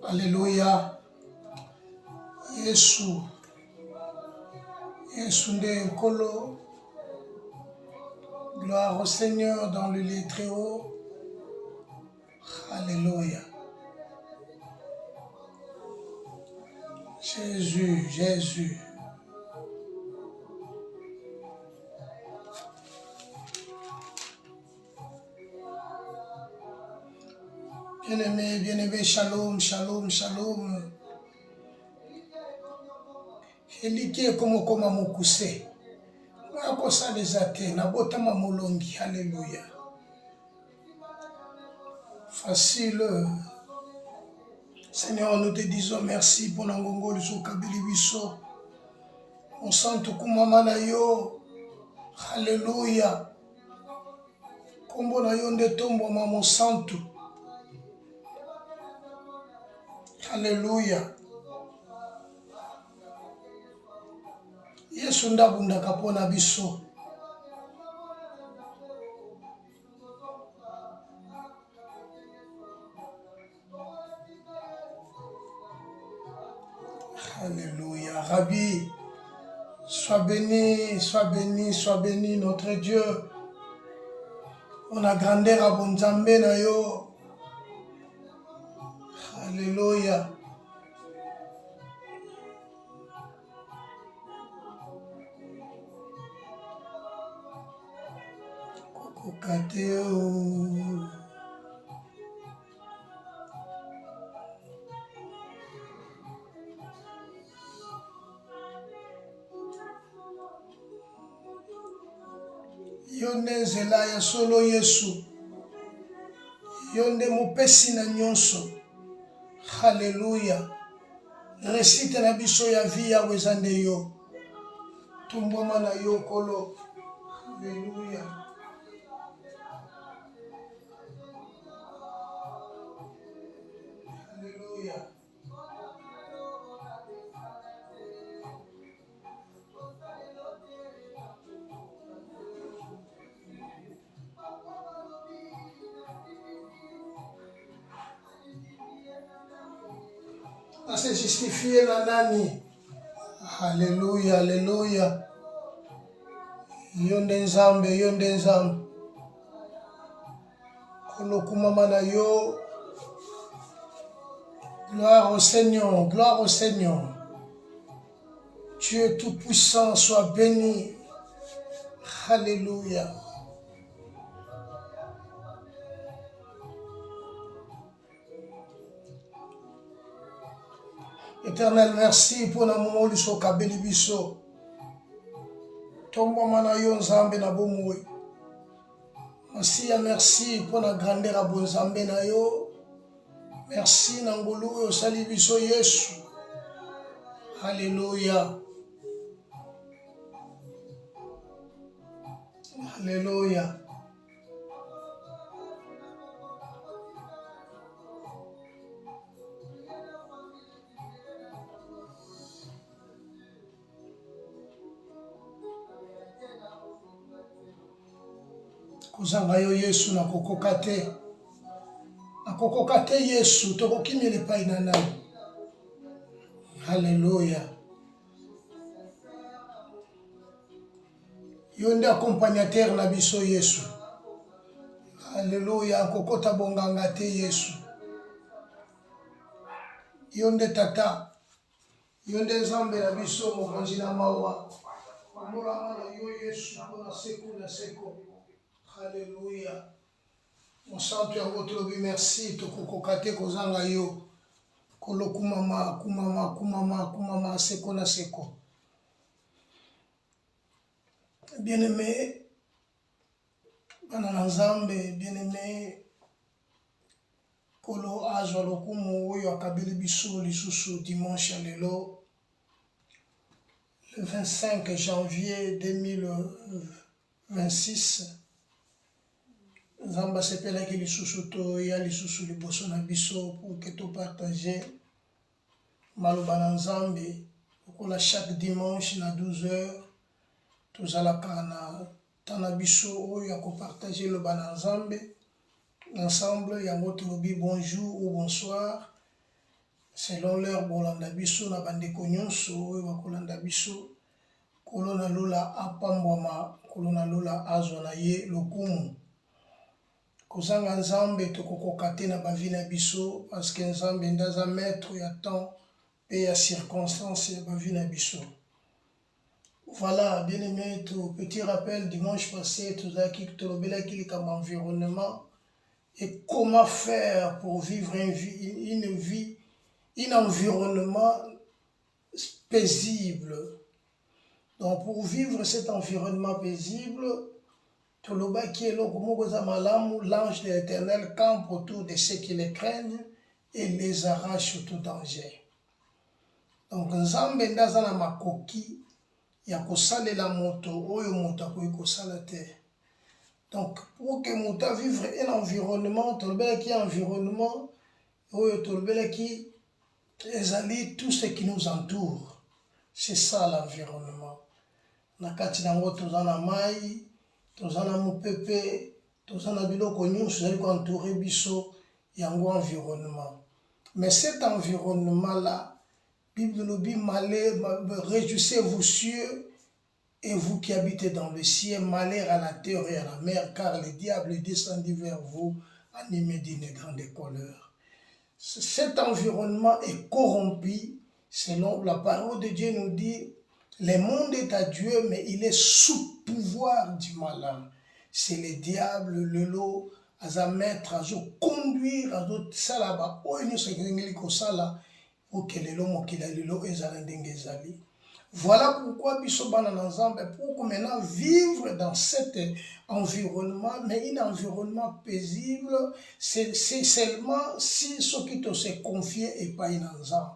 Alléluia. Yesu. Yesu nde Kolo. Gloire au Seigneur dans le lieu très haut. Alléluia. Jésus, Jésus. Bien-aimé, shalom, shalom, shalom. Elike koma mukuse. Akosa desate, nabotama molongi. Alléluia. Facile. Seigneur, nous te disons merci pour Nangongo Luso Kabili Biso. On sent kumama na yo. Alléluia. Kombo na yo nde tombo mamo santo. Alléluia. Yesu ndabunda kapona biso. Alléluia. Rabbi, sois béni, sois béni, sois béni, notre Dieu. On a grandeur à Bonzambe na yo. Alléluia. Kokateo. Yonde nzela ya solo Yesu. Yonde mupesi na nyonso. Alléluia. Récite na biso ya vie ya wezande yo. Tumboma na yo Kolo. Alléluia. Alléluia. Se justifier na nani. Alléluia, alléluia. Yonde nzambe, yonde nzambe. Kolo kumama na yo. Gloire au Seigneur, gloire au Seigneur. Dieu tout-puissant soit béni. Alléluia. Éternel, merci pour la moment du kabeli biso. Tombo mana yo nzambe na bomoi. Merci pour la grandeur à bonzambe na yo. Merci na ngolu yo sali biso Yesu. Alléluia. Alléluia. Kozanga yo Yesu na kokoka te. Na kokoka te Yesu tokokimela epai na nani. Alléluia. Yo nde accompagnateur na biso Yesu. Alléluia. Kokota bonganga te Yesu. Yo nde tata. Yo nde nzambe na biso mokonzi na mawa. Amolama na yo Yesu mpona seko na seko. Alléluia. Mon sang, tu as votre vie, merci. Tokokate kozanga yo. Kolo kumama, kumama, kumama, kumama, seko na seko. Bien-aimé, bana nzambe, bien-aimé, Kolo azwa lokumu oyo akabeli biso lisusu dimanche lelo. Le 25 janvier 2026. Nzamba sepelaki lisusu to ya lisusu liboso na biso pour que to partager maloba na Nzambe okola chaque dimanche na 12h tozalaka na tana biso oyo ya kopartager loba na Nzambe ensemble yango tolobi bonjour ou bonsoir selon l'heure bolanda biso na bandeko nyonso oyo bakolanda biso kolona lola apambwama kolona lola azwa na ye lokumu kozanga Nzambe tokokoka te na bavi na biso parce que Nzambe ndaza maître ya temps et ya circonstance ya bavi na biso. Voilà, bien aimé, tout petit rappel dimanche passé tozalaki tolobelaki likambo environnement et comment faire pour vivre un environnement paisible. Donc pour vivre cet environnement paisible, l'ange de l'Éternel campe autour de ceux qui les craignent et les arrache tout danger. Donc Nzambe ndaza na makoki ya kosalela moto oyo moto akoki kosala te. Donc pour que moto vivre un environnement, tolobelaki environnement oyo tolobelaki ezali tout ce qui nous entoure. C'est ça l'environnement. Na kati nango tozana mai, tozana mupepe, tozana biloko nyonso ezali ko entourer biso yango environnement. Mais cet environnement là, Bible nous dit malheur, réjouissez-vous cieux et vous qui habitez dans le ciel, malheur à la terre et à la mer, car le diable est descendu vers vous, animé d'une grande colère. Cet environnement est corrompu, selon la parole de Dieu nous dit, le monde est à Dieu, mais il est sous pouvoir du malin. C'est le diable, le lot, à maître, à conduire, à salaba, voilà pourquoi pour maintenant vivre dans cet environnement, mais un environnement paisible, c'est seulement si ce qui te se confie et pas une ensemble.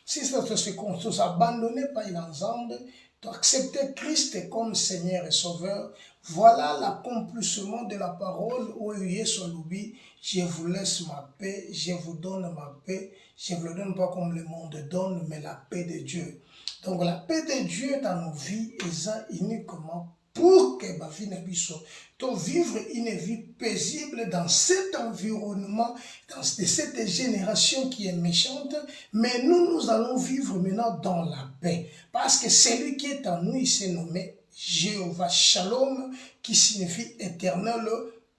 Si ça te se s'abandonner par une ensemble, tu accepter Christ comme Seigneur et Sauveur, voilà l'accomplissement de la parole où Jésus dit, je vous laisse ma paix, je vous donne ma paix, je ne vous le donne pas comme le monde donne, mais la paix de Dieu. Donc la paix de Dieu dans nos vies est uniquement pour que ma vie n'abisse. De vivre une vie paisible dans cet environnement, dans cette génération qui est méchante, mais nous allons vivre maintenant dans la paix. Parce que celui qui est en nous, il s'est nommé Jéhovah Shalom, qui signifie éternelle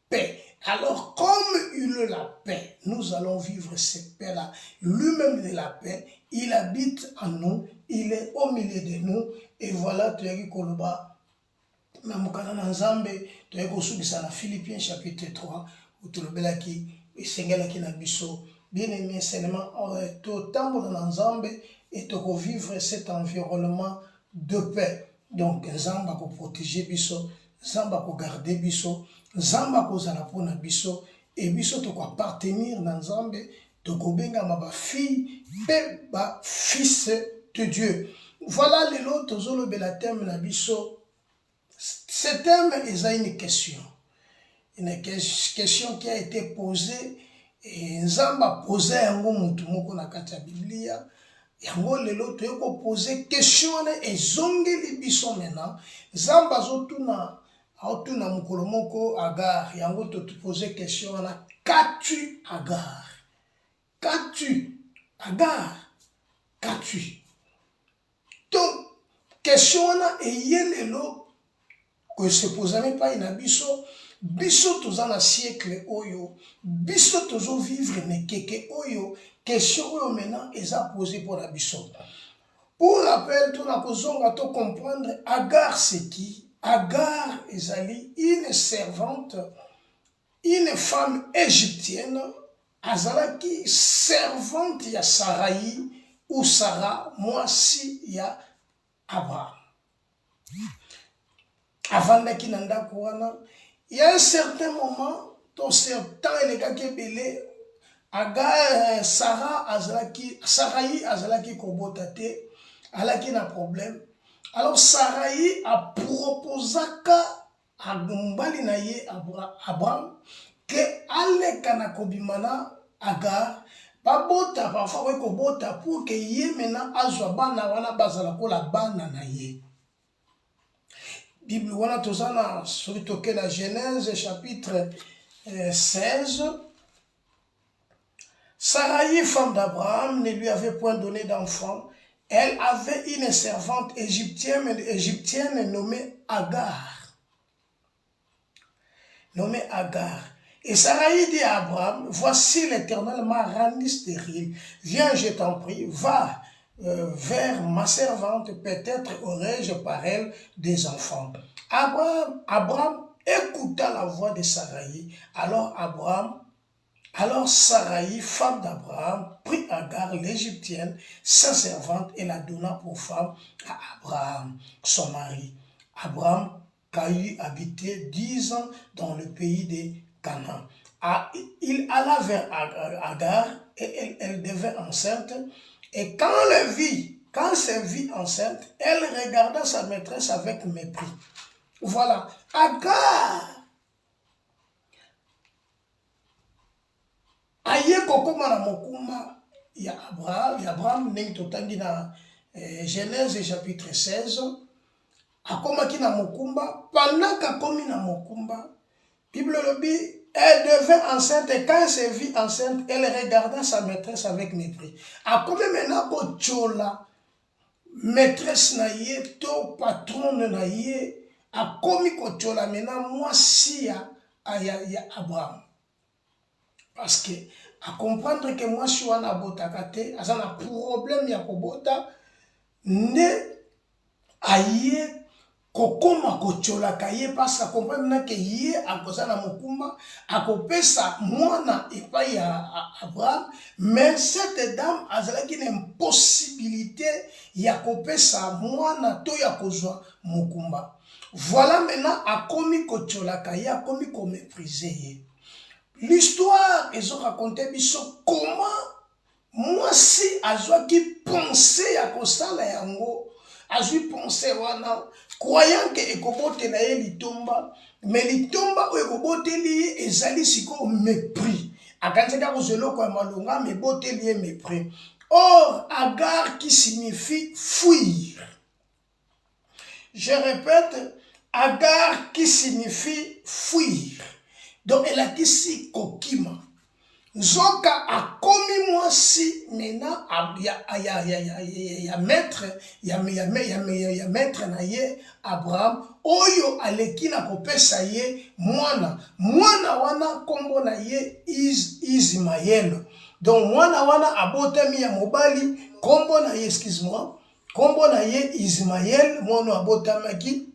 paix. Alors, comme il est la paix, nous allons vivre cette paix-là. Lui-même est la paix, il habite en nous, il est au milieu de nous, et voilà, tu as dit Koloba. Na mukana na Nzambe toye kosukisa na Philippiens chapitre 3 où tolobelaki esengelaki na biso bien aimé seulement totambola na Nzambe et to vivre cet environnement de paix. Donc Nzambe ko protéger biso, Nzambe ko garder biso, Nzambe ko zala pona biso et biso to ko appartenir na Nzambe to ko benga ba fille pe ba fils de Dieu. Voilà les lots tozolo bela thème na biso. Ce thème est une question qui a été posée et Nzamba a posé un mot na kati ya Biblia yango lelo toyeko poser question et zongeli biso maintenant Nzamba azotuna mukolo moko Agar yango to poser question na qu'as-tu Agar? Qu'as-tu Agar? Qu'as-tu? Donc question na eyelelo que se posait pas une biso tous na siècle oyo biso tozo vivre mais keke oyo question oyo maintenant eza posée pour la biso. Pour rappel tout na kozonga to comprendre Agar c'est qui? Agar ezali une servante, une femme égyptienne azalaki servante ya Sarai ou Sarah moisi ya Abraham. Avant qu'il n'en il y a un certain moment, dans certain belé, Agar, Sarai azalaki kobotate, alaki na problème. Alors Sarai a proposé mobali na ye Abraham ke aleka na kobimana Agar babota parfois kobota pour que ye mena azwa bana wana bazala kola bana na ye. Bible wana tozana soki toke na Genèse chapitre 16. Sarai, femme d'Abraham, ne lui avait point donné d'enfant. Elle avait une servante égyptienne nommée Agar. Et Sarai dit à Abraham, voici l'Éternel m'a rendu stérile. Viens, je t'en prie, va vers ma servante, peut-être aurai-je par elle des enfants. Abraham écouta la voix de Sarai. Alors Sarai, femme d'Abraham, prit Agar l'Égyptienne, sa servante, et la donna pour femme à Abraham, son mari. Abraham habitait 10 ans dans le pays de Canaan. Il alla vers Agar et elle devint enceinte. Et quand elle vit enceinte, elle regarda sa maîtresse avec mépris. Voilà, Agar aye kokoma na mokuma ya Abraham ndenge totangi na Genèse chapitre 16. Akomaki na mokumba, pendant qu'akomi na mokumba, Bible lobi, elle devint enceinte et quand elle se vit enceinte, elle regarda sa maîtresse avec mépris. Akomi maintenant ko tchola maîtresse na ye to patronne na ye, akomi ko tchola maintenant mwasi ya Abraham. Parce que à comprendre que moi je suis en abotakate, à un problème ya kobota ne aye kokoma kochola kaye parce que comprendre que ye akoza na mokumba akopesa mwana epai ya Abraham, mais cette dame azalaki une impossibilité ya kopesa mwana to ya kozwa mokumba. Voilà maintenant akomi kochola kaye, akomi ko mépriser ye. L'histoire, ils ont raconté comment moi si azwa qui pensait à kosala yango, azwi pensé wana, croyant que ekobote na ye litomba, mais litomba o ekobote li ezali siko mépris. Akanzeka kozelo kwa malonga mais bote li mépris. Or Agar qui signifie fuir. Je répète, Agar qui signifie fuir. Donc elle a dit si kokima. Zoka a commis moi si maintenant ya maître na ye Abraham oyo aleki na kopesa ye mwana wana kombo na ye Ismaël. Donc mwana wana abotami ya mobali kombo na ye kombo na ye Ismaël, mwana abotamaki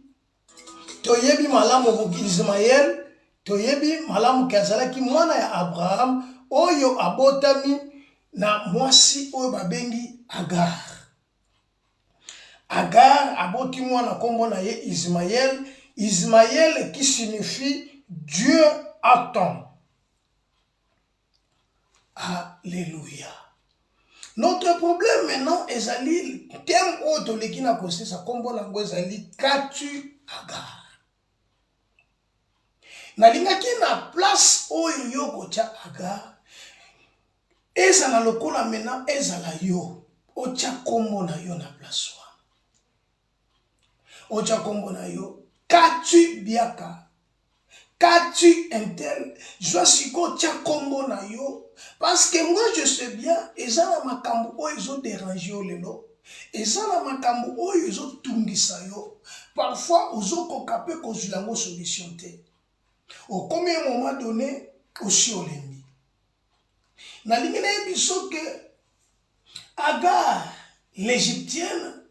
toyebi malamu Ismaël. Toyebi malamu kazalaki mwana ya Abraham oyo abotami na mwasi oyo babengi Agar. Agar aboti mwana kombo na ye Ismaël. Ismaël qui signifie Dieu attend. Alléluia. Notre problème maintenant ezali terme oyo leki na kosesa kombo na ngo ezali qu'as-tu Agar. Nalingaki na place oyo yo kocha Agar ezala lokola mena ezala yo ocha kombo na yo na place wana ocha kombo na yo qu'as-tu biaka qu'as-tu intel je suis kocha kombo na yo parce que moi je sais bien ezala makambo oyo ezo déranger yo lelo ezala makambo oyo ezo tungisa yo parfois ozo kokape kozula ngo solution te. Au combien moment donné, aussi au lembi. Na lingine biso que Agar, l'Égyptienne,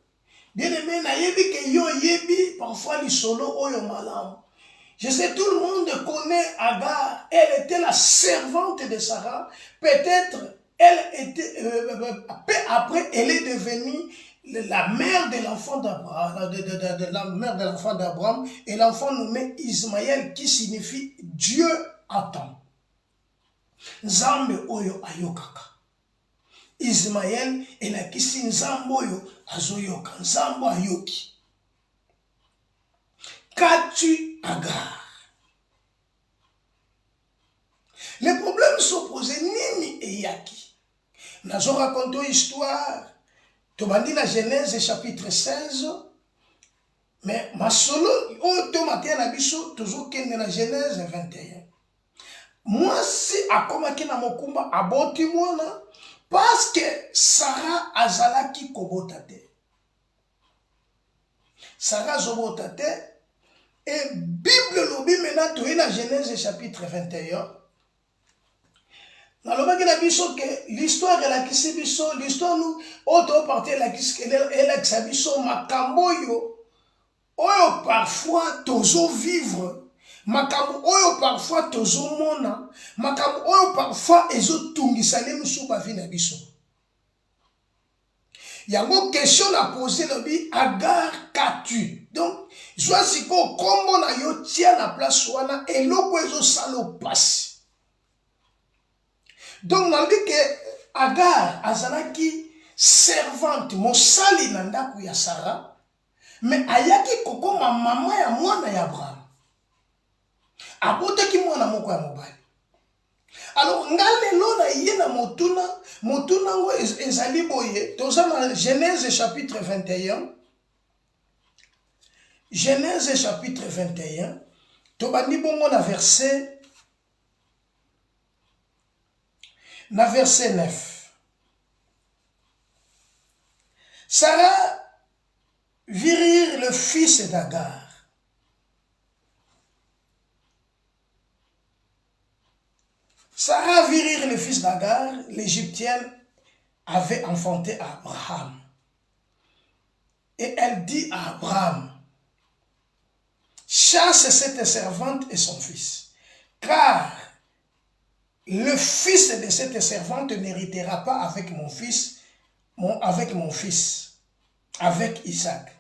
bien aimé, na yebi que yo yebi, parfois li solo oyo malam. Je sais, tout le monde connaît Agar. Elle était la servante de Sarah. Peut-être, elle était, peu après, elle est devenue la mère de l'enfant d'Abraham, la mère de l'enfant d'Abraham, et l'enfant nommé Ismaël, qui signifie Dieu attend. Nzambe oyo ayokaka. Ismaël est la kisi nzambe oyo azoyoka, nzambe ayoki. Qu'as-tu Agar. Les problèmes sont posés Nini et Yaki. Nous avons raconté une histoire. Tu m'as dit la Genèse chapitre 16. Mais ma solo, tu m'as dit la biso, toujours qu'il y a la Genèse 21. Moi, si à comment qu'il y a mon combat, à boti moi, parce que Sarah azalaki kobotate. Sarah zobotate. Et Bible lobi maintenant, tu es la Genèse chapitre 21. Nalobaki na biso que l'histoire est la kisi biso, l'histoire nous, auto partie la kisi elle a kisa biso makambo yo. Oyo parfois tozo vivre, makambo oyo parfois tozo mona, makambo oyo parfois ezo tungisa le musu ba vie na biso. Yango question à poser lobi Agar qu'as-tu? Donc soit si ko kombo na yo tia na place wana eloko ezo salo passe. Donc, on dit que Agar azalaki servante, mosali nandaku ya Sarah, mais ayaki koko ma maman ya mwana ya Abraham. Abotaki mwana moko ya mobali. Alors, ngalelo na ye na motuna ngo ezali boye, toza na Genèse chapitre 21. Genèse chapitre 21, tobandi bongo na verset 9. Sarah vit rire le fils d'Agar. Sarah vit rire le fils d'Agar, l'Égyptienne avait enfanté Abraham. Et elle dit à Abraham, chasse cette servante et son fils, car le fils de cette servante n'héritera pas avec mon fils, avec Isaac.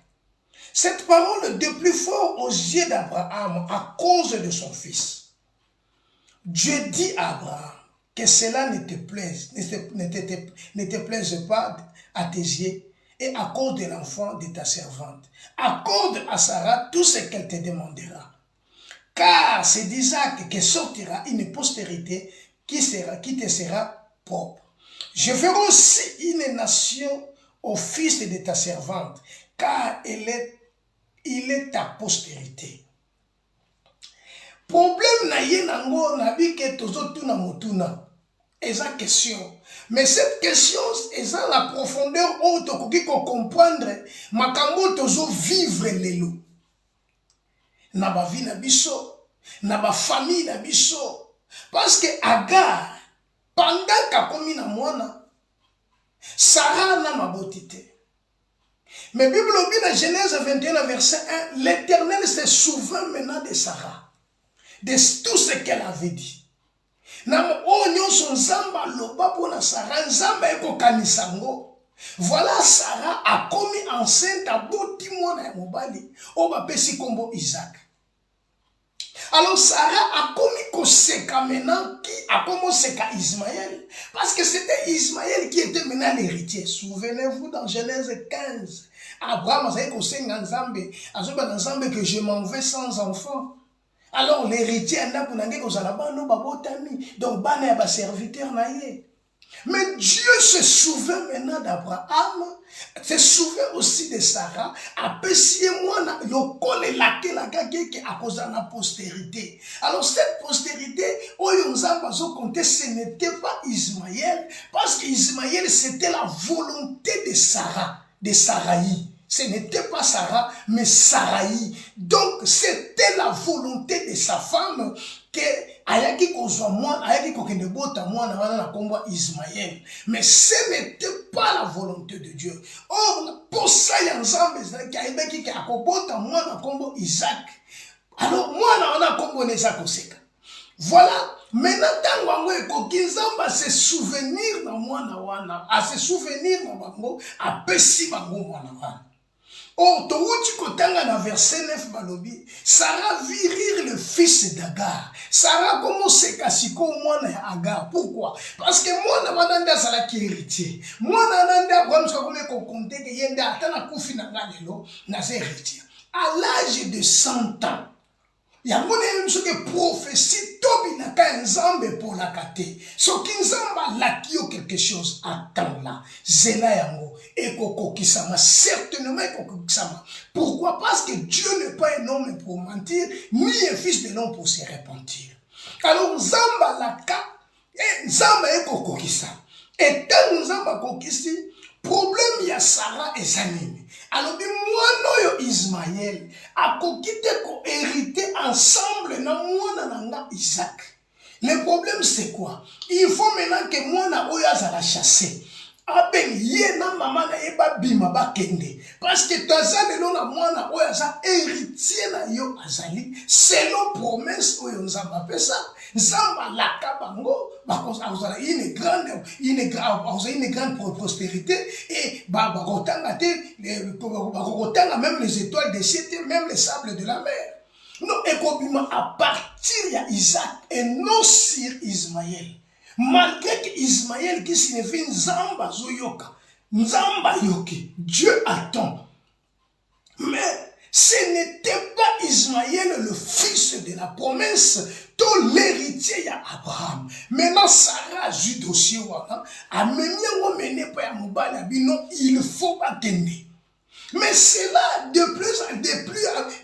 Cette parole déplut fort aux yeux d'Abraham à cause de son fils. Dieu dit à Abraham que cela ne te plaise pas à tes yeux et accorde l'enfant de ta servante. Accorde à Sarah tout ce qu'elle te demandera. Car c'est d'Isaac que sortira une postérité qui te sera propre. Je ferai aussi une nation au fils de ta servante, car il est ta postérité. Problème na ye nango na bi ke tozo tuna motuna. Eza question. Mais cette question est dans la profondeur où tokoki ko comprendre makambo tozo vivre lelo. Na ba vie na biso, na ba famille na biso. Parce que Agar, pendant qu'akomi na mwana, Sarah n'a mabotité. Mais Bible dit dans Genèse 21 verset 1, l'Éternel se souvint maintenant de Sarah, de tout ce qu'elle avait dit. Voilà Sarah a commis enceinte à boti mwana mobali, oba pesi kombo Isaac. Alors Sarah a commis Koseka maintenant, qui a commencé qu'à Ismaël, parce que c'était Ismaël qui était maintenant l'héritier. Souvenez-vous dans Genèse 15, Abraham a dit que je m'en vais sans enfant. Alors l'héritier a dit que donc bana ba serviteur na ye. Mais Dieu se souvient maintenant d'Abraham, se souvient aussi de Sarah, appréciez moi le col et laquelle qui a causé la postérité. Alors cette postérité, ce n'était pas Ismaël, parce qu'Ismaël c'était la volonté de Sarah, de Saraï. Ce n'était pas Sarah, mais Saraï. Donc c'était la volonté de sa femme que ayaki kozwa mwana ayaki kokende bota mwana wana na kombo Ismaël, mais ce n'était pas la volonté de Dieu. Or pour ça ya nzambe ezalaki ayebaki ke akobota mwana na kombo Isaac. Alors mwana wana kombo neza koseka. Voilà, maintenant tango yango ekoki nzambe a se souvenir na mwana wana, a se souvenir na bango, apesi bango mwana wana. Or, dans verset 9, balobi, Sarah vit rire le fils d'Agar. Sarah commence à se casser Agar. Pourquoi? Parce que moi, je suis un héritier. Moi, je suis un héritier. À l'âge de 100 ans, yango nde soki prophétie tobinaka nzambe mpolaka te soki nzambe alaki yo quelque chose attends-la zela yango ekokokisama certainement ekokokisama. Pourquoi? Parce que Dieu n'est pas un homme pour mentir ni un fils de l'homme pour se repentir. Alors nzambe alaka nzambe ekokokisa etango nzambe akokisi problème ya Sarah eza nini? Alors, mwana oyo Ismaël akoki te hériter ensemble na mwana nanga Isaac. Le problème c'est quoi? Il faut maintenant que mwana oyo azala chassé. Aben ye na mama na ye babima bakende. Parce que toza lelo na mwana oyo aza héritier na yo azali selon promesse oyo nzambe apesa. Nzambe alaka bango bakozala une grande prospérité et bakotanga même les étoiles des cieux, même les sables de la mer. Non, ekobima à partir ya Isaac et non sur Ismaël. Malgré que Ismaël qui signifie Nzamba Zoyoka, Nzamba Yoki, Dieu attend. Mais ce n'était pas Ismaël le fils de la promesse, tout l'héritier ya Abraham. Maintenant Sarah a eu dossier wana, a mené pas ya mobile abino, il faut attendre. Mais c'est là de plus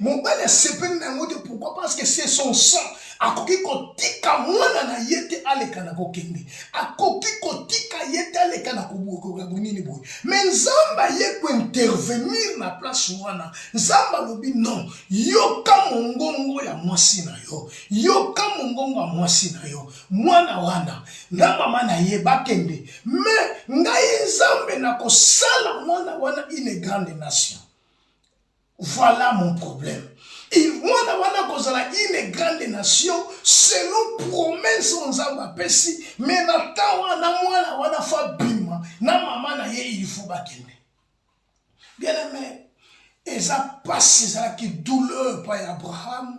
mon père est séparé d'un mot de pourquoi? Parce que c'est son sang. Akoki kotika mwana na yete alekana kokende. Akoki kotika yete alekana kobuko nini boy. Mais nzamba ye ko intervenir na place wana. Nzamba lobi non. Yoka mongongo ya mwasi na yo. Yoka mongongo ya mwasi na yo. Mwana wana na mama na ye bakende. Mais ngai nzambe na kosala mwana wana une grande nation. Voilà mon problème. Et moi, une grande nation, selon promesse nzamba pesi, mais na tawana mwana wana fa bima, na mama na ye il faut bakende. Bien aimé, et ça passe ça qui douleur par Abraham,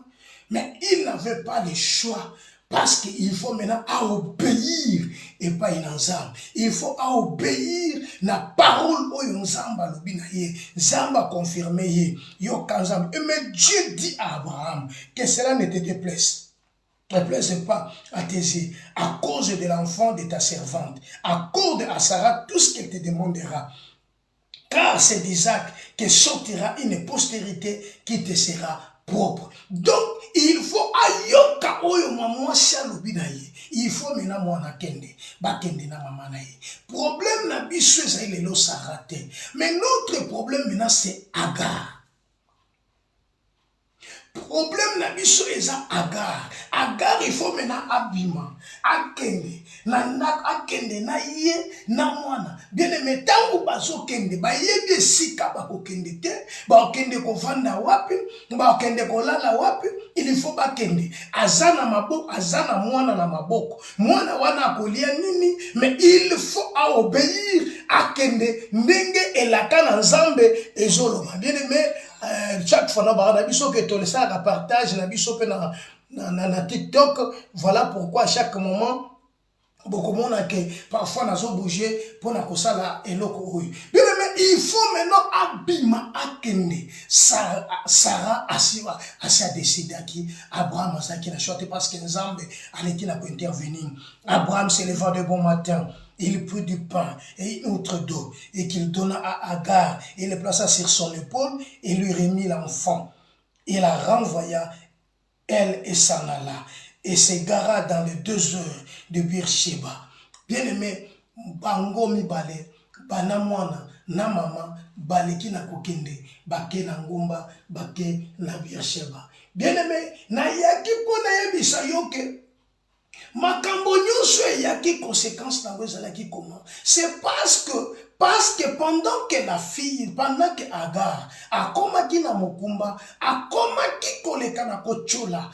mais il n'avait pas le choix. Parce qu'il faut maintenant obéir et pas une ensemble. Il faut obéir la parole où Nzamba lobi na ye. Nzamba confirmé ye. Yo kanzam. Mais Dieu dit à Abraham que cela ne te déplaise. Ne plaise pas à tes yeux. À cause de l'enfant de ta servante. Accorde à Sarah tout ce qu'elle te demandera. Car c'est d'Isaac que sortira une postérité qui te sera propre. Donc, il faut ayoka oyo maman shalobi na ye. Il faut mena mwana kende, ba kende na maman na ye. Problème na biso ezali lelo Sarah te. Mais notre problème maintenant c'est Agar. Problème na biso eza Agar. Agar il faut maintenant abima, akende, akende na ye na mwana. Bien aimé tango bazo kende, ba yebi sika ba ko kende te, ba kende ko vanda wapi, ba kende ko lala wapi, il faut ba kende. Azana maboko, azana mwana na maboko. Mwana wana akolia nini, mais il faut obéir akende ndenge elaka na nzambe ezoloma. Bien aimé chaque fois na biso que to ça la partage na biso pe na TikTok. Voilà pourquoi à chaque moment beaucoup de monde que parfois nazo bouger pour na kosala eloko oyo. Bien mais il faut maintenant abima akende. Sarah a décidé qui Abraham a qui na choisi parce que Nzambe allait na intervenir. Abraham se leva de bon matin. Il prit du pain et une outre d'eau et qu'il donna à Agar et le plaça sur son épaule et lui remit l'enfant. Il la renvoya, elle et s'en alla et s'égara dans les 2 heures de Beersheba. Bien aimé, bango mi bale, banamwana, na mama, baleki na kokende, bake na ngomba, bake na Beersheba. Bien aimé, na yaki pona yebisa yoke. Makambo nyonso yaki conséquence na ezalaki comment? C'est parce que pendant que Agar akomaki na mokumba, akomaki koleka na kochola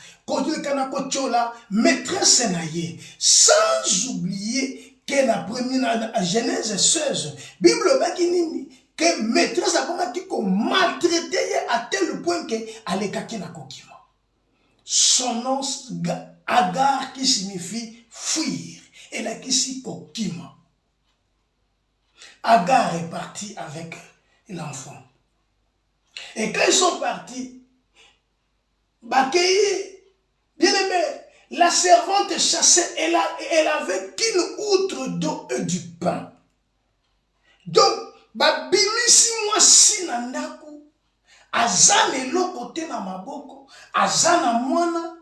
maîtresse na ye, sans oublier que la Genèse 16, Bible baki nini que maîtresse akomaki ko maltraiter à tel point que alekaki na kokima. Son nom Agar qui signifie fuir. Et là qui signifie kokima. Agar est parti avec l'enfant. Et quand ils sont partis, bakeye Bien aimé, la servante chassait, elle avait qu'une outre d'eau et du pain. Donc, babimisi mwasi na ndaku, aza eloko te na maboko, aza na mwana,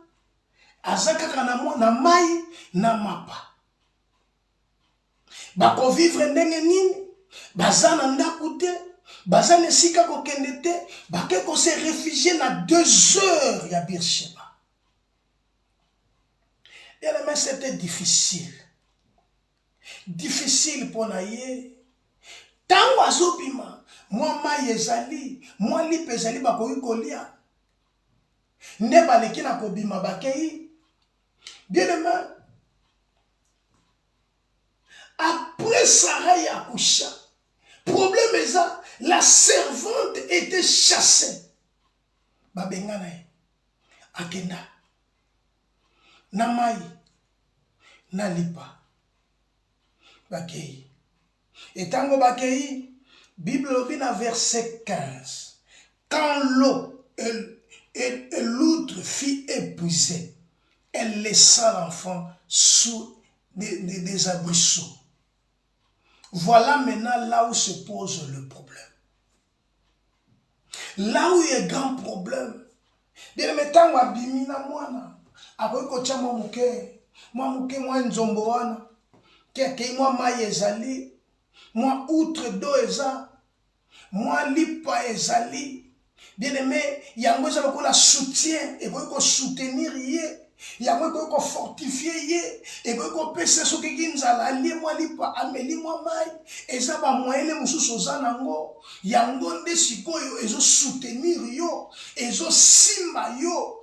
aza kaka na mai na mapa. Bako vivre ndenge nini, baza na ndaku te, baza nesika kokende te, bake ko se réfugier na 2 heures ya Beersheba. Bien aimé, c'était difficile. Difficile pour naye. Tango azobima, moi mai ezali, moi lipe ezali bakoki kolia. Nde baleki na kobima bakei. Bien aimé, après Sarah y accoucha, problème est ça, la servante était chassée. Babengana akenda. Na mai, na lipa. Bakei. Et tango bakei, Bible obina verset 15. Quand l'eau et l'outre fut épuisée, elle laissa l'enfant sous des arbrisseaux. Voilà maintenant là où se pose le problème. Là où il y a un grand problème. Bien mais tango abimi na mwana. Akoki kotia mwa muke mwa nzombo wana. Keke mwa mai ezali, mwa outre d'eau eza, mwa lipa ezali. Bien aimé, yango eza lokola soutien, ekoki ko soutenir ye, yango ekoki ko fortifier ye, ekoki ko pesa soki kinzala alie mwa lipa ameli mwa mai, eza ba moyele mususu oza nango, yango nde sikoyo ezo soutenir yo, ezo simba yo.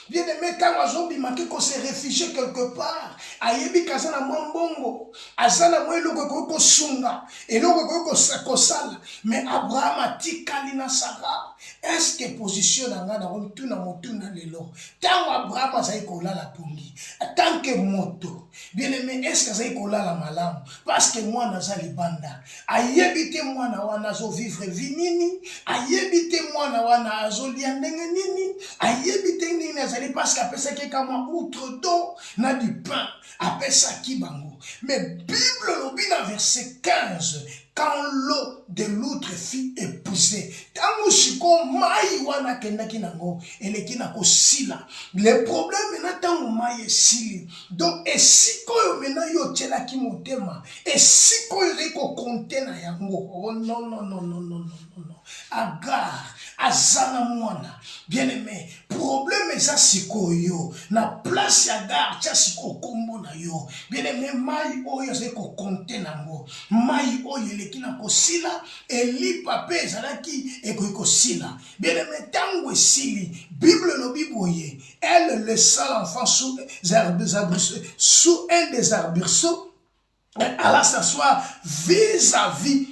Bien aimé, quand azobima ki ko se réfugier quelque part, ayebi kazana mbongo, azana mwe loko ko sunga, eloko ko kosala, mais Abraham atikali na Sarah. Est-ce que position nanga na mutuna mutuna lelo? Tango Abraham azai kolala pongi, tant que moto. Bien aimé, est-ce que azai kolala malamu? Parce que moi nazali banda. Ayebi te mwana wana azo vivre vinini, ayebi te mwana wana azo lia ndenge nini, ayebi te nini azali parce qu'apesa ke kama outre d'eau na du pain, apesa ki bango. Mais Bible lobi na verset 15, quand l'eau de l'outre fut épuisée, tango shiko mai wana kendaki nango, eleki na kosila. Le problème na tango mai esili. Donc esiko yo mena yo tselaki motema, esiko yo reko konte na yango. Oh non non non non non non non. Agar azana mwana. Bien aimé, problème eza sikoyo na place ya Agar tia siko kombo na yo. Bien aimé, mai oyo zeko konte nango, mai oyo eleki na kosila, elipa pe ezalaki ekoki kosila. Bien aimé, tango esili, Bible lobi boye, elle laissa l'enfant sous un des arbrisseaux, alla s'asseoir vis-à-vis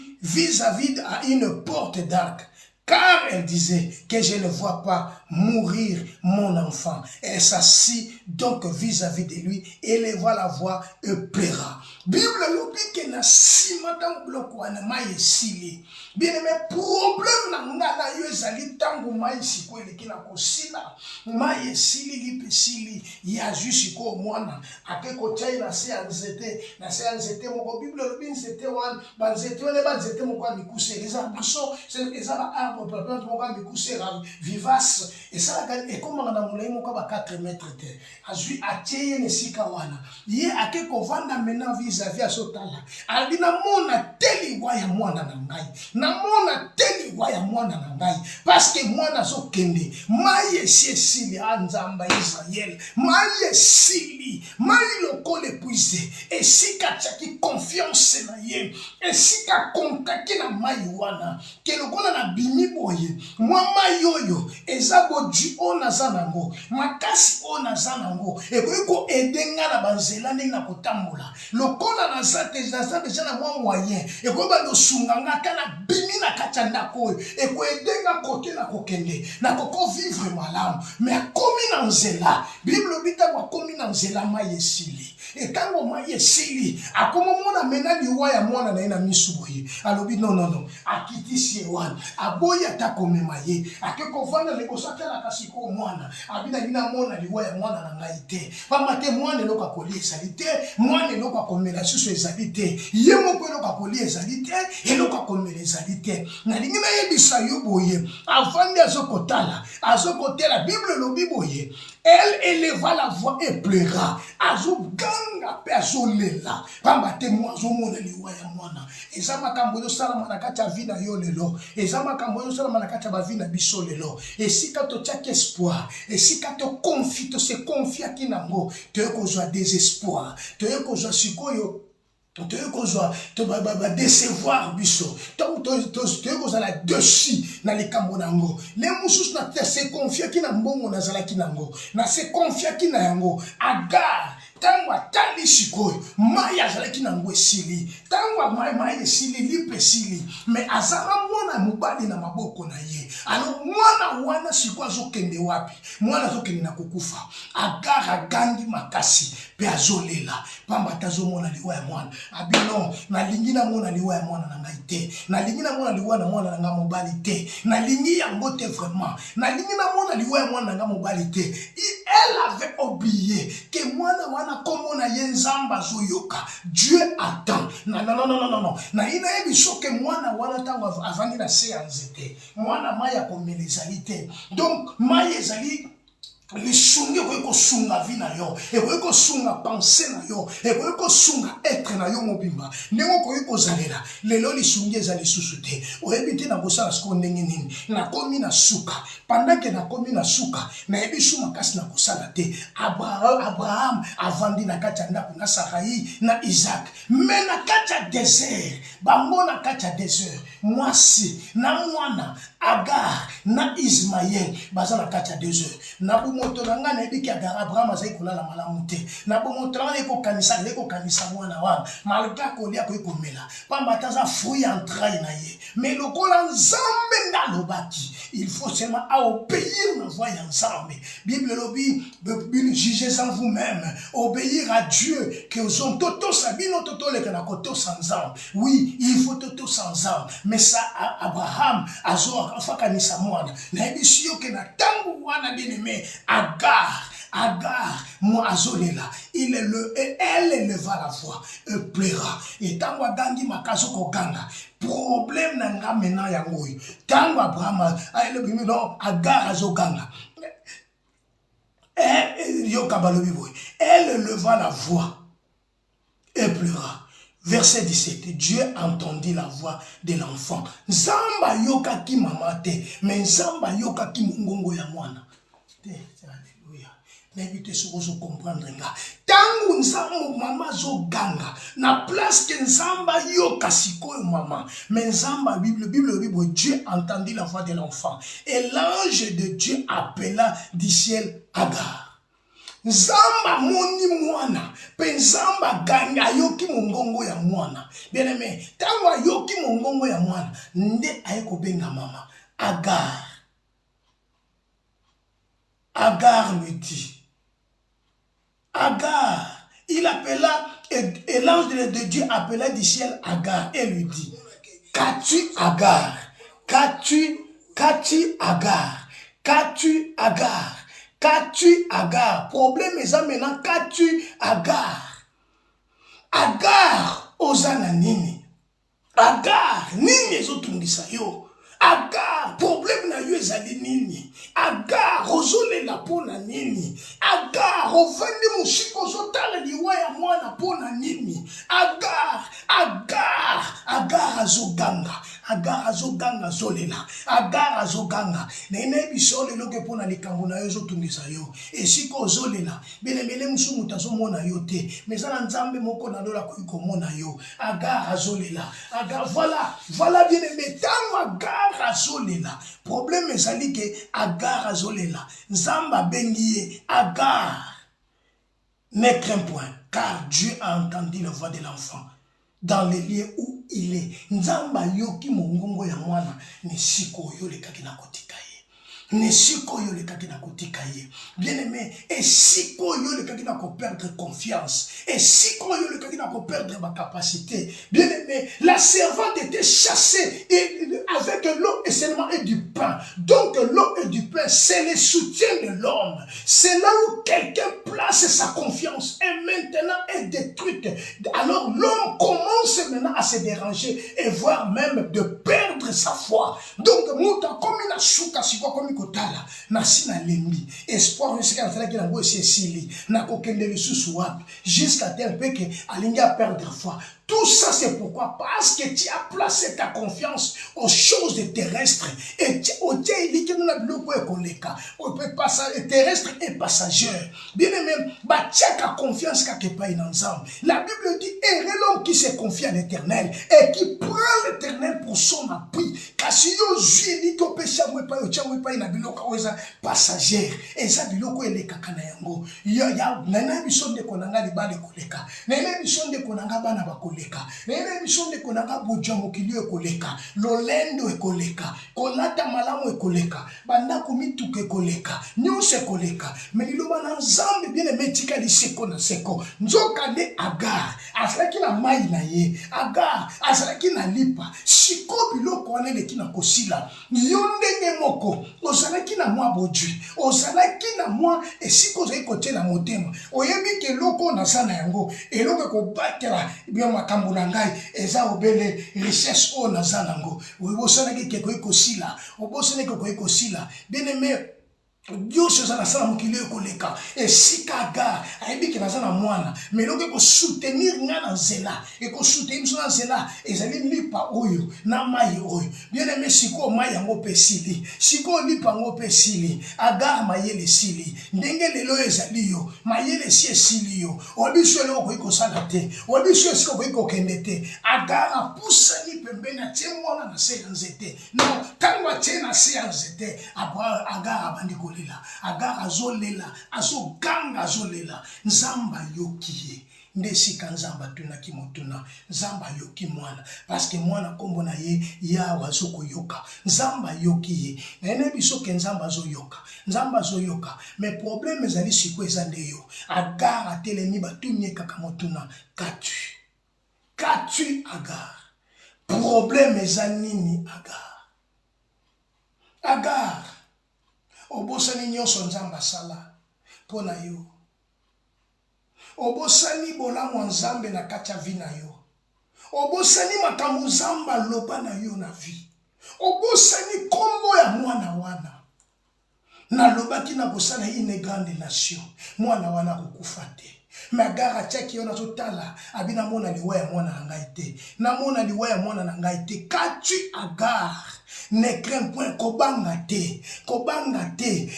à une porte d'arc. Car elle disait que je ne vois pas mourir mon enfant. Elle s'assit donc vis-à-vis de lui et leva la voix et pleura. Bible lobi na sima dans bloc wana mai esili. Bien aimé, problème na nga na yo ezali tango mai siko eleki na kosila. Mai esili lipesili ya juste ko mwana ake ko tshai na se anzete moko. Bible lobi nzete wana banzete wana banzete moko amikuse les arbrisseaux eza ba arbre plante moko amikuse vivace et ça et comme na mulai moko ba 4 mètres te azui atie ne sika wana ye ake ko vanda mena vis-à-vis asotala alina mona teli waya mwana na ngai na mona teli waya mwana na ngai parce que mwana so kende mai esili anzamba Israël mai esili mai lokole épuisé et sika tchaki confiance na ye et sika contacté na mai wana ke lokola na bimi boye mwa mai yoyo eza bodu ona zanango makasi ona zanango ekoki ko edenga na banzela ndenge na kotambola lokola na zate deja na mwa moyen ekoki bando sunganga kana bimi na kati ndako eko edenga kote na kokende na koko vivre malamu mais akomi na nzela Bible bita kwa komi na nzela mai esili etango mai esili akomomona mena liwa ya mwana na ye na misu boye alobi non akitisi wana aboyi ata komema ye ake kovanda liboso atalaka sikoyo mwana abina bina mona liwa ya mwana na ngai te pamba te mwana eloko akolia ezali te mwana eloko akomela susu ezali te ye moko eloko akolia ezali te eloko akomela ezali te nalingi nayebisa yo boye avandi azokotela Bible elobi boye elle éleva la voix et pleura azoganga pe azolela pamba te azomona liwa ya mwana eza makambo ezosalama na kati ya vi na yo lelo eza makambo ezosalama na kati ya bavi na biso lelo esika totiaki espoir esika tose konfiaki nango toye kozwa désespoir toye kozwa sikoyo toye kozwa décevoir biso toye kozala dessus na likambo nango le mosusu na se konfiaki na mbongo nazalaki nango na se konfiaki na yango Agar tango atali sikoyo mai azalaki nango esili tango mai esili lipe esili me azala mwana mobali na maboko na ye alors mwana wana sikoyo azokende wapi mwana azokende na kokufa Agar agangi makasi pe azolela pamba tazomona liwa ya mwana abino nalingi na mona liwa ya mwana na ngai te nalingi na mona liwa na mwana na ngai mobali te nalingi yango te vraiment nalingi na mona liwa ya mwana na ngai mobali te elle avait oublié que mwana wana kombo na ye nzamba azoyoka Dieu attend non na ina yebi soke mwana wana tango avandi na se ya nzete mwana mai akomela ezali te donc mai ezali lisungi ekoki kosunga vi na yo ekoki kosunga pense na yo ekoki kosunga etre na yo mobimba ndenge okoki kozalela lelo lisungi eza lisusu te oyebi te nakosala sikoyo ndenge nini nakomi na suka pandake nakomi na suka nayebi su makasi nakosala te Abraham avandi na kati ya ndako na Sarai na Isaac me na kati ya désert bango na kati ya désert mwasi na mwana Agar na Ismaël baza na kati ya désert na bumoto na nga nayebi ki Abraham azali kolala malamu te na bumoto na nga ekokanisa mwana wana malgré kolia koki komela pamba te aza fruit ya entraille na ye mais lokola nzambe nalobaki il faut seulement obéir na voix ya nzambe Bible lobi jugez en vous-même obéir à Dieu que aux hommes toto sabino toto le kana koto sans âme oui il faut toto sans âme mais ça Abraham azo afakanisa mwana nayebi siyo ke na tango wana bien aimé Agar moi azolela elle éleva la voix et pleura et tango agangi makaso ko ganga problème na nga mena yango tango Abraham non Agar azoganga elle éleva la voix et pleura. Verset 17, Dieu entendit la voix de l'enfant. Nzamba yoka ki mama te, mais nzamba yoka ki mungongo ya mwana. Alléluia. N'évitez ce que vous comprenez. Tangu nzamba mama zo ganga, na place que nzamba yoka sikoyo mama. Mais nzamba Bible, Dieu entendit la voix de l'enfant. Et l'ange de Dieu appela du ciel Agar. Nzamba moni mwana pe nzamba ganga ayoki mongongo ya mwana bien aimé tango ayoki mongongo ya mwana nde ayeko benga mama Agar lui dit Agar il appela et l'ange de Dieu appela du ciel Agar et lui dit qu'as-tu Agar Qu'as-tu Agar? Problème est maintenant qu'as-tu Agar? Agar ozana nini? Agar nini ezotungisa yo? Agar problème na yo ezali nini? Agar ozolela pona nini? Agar ovandi musiko ozotala liwa ya mwana pona nini? Agar azoganga. Agar azoganga zolela. Agar azoganga. Nene bisole loke pona likambo na yo ezotungisa yo. Esiko ozolela. Belemele musumu tazomona yo te. Mezana nzambe moko na lola koyi komona yo. Agar azolela. Agar voilà bien aimé tango Agar azolela. Problème ezali ke Agar azolela. Nzamba bengiye Agar. Ne crains point, car Dieu a entendu la voix de l'enfant dans les lieux où il est. Nzamba yoki mongongo ya mwana ni siko yo lekaki na kotika ye. ne siko yo le kaki na kotika ye. Bien aimé, et siko yo le kaki na ko perdre confiance, et siko yo le kaki na ko perdre ma capacité. Bien aimé, la servante était chassée avec l'eau et seulement et du pain. Donc l'eau et du pain, c'est le soutien de l'homme. C'est là où quelqu'un place sa confiance et maintenant est détruite. Alors l'homme commence maintenant à se déranger et voire même de perdre sa foi. Donc muta comme il a souka si quoi comme kotala na sina lembi espoir ne sika na ki na go sesili na kokende le susu wapi jusqu'à tel peu que alinga perdre foi. Tout ça, c'est pourquoi? Parce que tu as placé ta confiance aux choses terrestres. Et au dit que nous n'avons pas de terrestre et passager. Bien aimé, tu as ta confiance quelque part dans l'ensemble. La Bible dit, et l'homme qui se confie à l'éternel et qui prend l'éternel pour son appui. Car si yo dit que péché pas na biloko eza passager. Et ça biloko ele kakana yango. Ya nana biso de konanga libale koleka. Nana biso de konanga bana bakoleka. Nene bishonde konanga boja mokili ekoleka, lolendo ekoleka, kolata malamu ekoleka, banda kumituke ekoleka, nyose ekoleka. Mais liloba na Nzambe bien aimé tika liseko na seko. Nzoka de Agar, azalaki na mai na ye. Agar azalaki na lipa. Siko biloko wana leki na kosila. Yo ndenge moko, ozalaki na mwa bodwi, ozalaki na mwa esiko ozali kotie na motema. Oyebi ke loko na sana yango, eloko kobatela bien makambo na ngai eza obele richesse o na zanango obosana ke ko sila obosana ke ko sila bien aimé Dieu se la sala mokili ekoleka esika Agar ayebi ke naza na mwana mais loke ko soutenir nga na nzela e ko soutenir so na nzela ezali lipa oyo na mai oyo bien aimé siko mai yango pesili siko lipa ngo pesili Agar mayele sili ndenge lelo ezali yo mayele si esili yo obiso lelo ko sala te obiso siko ko kende te Agar apusani pembeni na tie mwana na se nzete non tango tie na se nzete Agar abandi Agar azolela, azoganga azolela. Nzamba yoki ndesika nzamba tuna kimotuna. Nzamba yoki mwana. Parce que mwana kombo na ye ya wazoko yoka. Nzamba yoki ye. Na ene biso ke nzamba zo yoka. Nzamba zo yoka. Mais problème ezali siko ezande yo. Agar atelemi batunye kaka motuna. Qu'as-tu Agar? Problème ezanini Agar? Agar obosani nyonso Nzamba sala pona yo. Obosani bolamu Nzambe na kati ya vi na yo. Obosani makambo Nzamba loba na yo na vi. Obosani kombo ya mwana wana. Na lobaki na kosala une grande nation. Mwana wana kokufa te. Agar atiaki yo nazotala abina mona liwa ya mwana na ngai te. Na mona liwa ya mwana na ngai te. Qu'as-tu Agar? Ne crains point kobanga te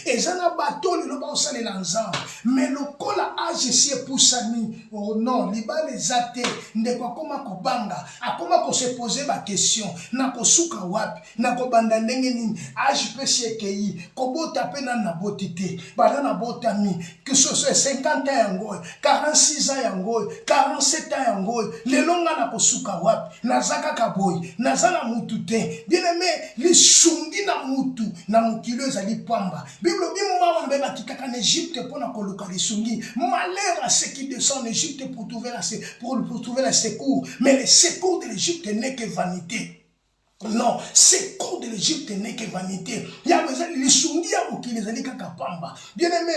ezana bato lelo ba osalela Nzambe mais lokola age si epusani oh non libale zate ndeko akoma kobanga akoma ko se poser ba question na kosuka wapi na kobanda ndenge nini age pesi ekei kobota pe na botite bana na botami que ce soit 50 ans yango 46 ans yango 47 ans yango lelo nga na kosuka wapi nazaka kaboy nazana mutu te bien aimé lisungi na mutu na mokilo ezali pamba. Bible bimama mbeba kikaka en Égypte pour na koluka lisungi. Malheur à ceux qui descendent en Égypte pour trouver la secours. Mais le secours de l'Égypte n'est que vanité. Non, secours de l'Égypte n'est que vanité. Ya lisungi ya mokili ezali kaka pamba. Bien aimé,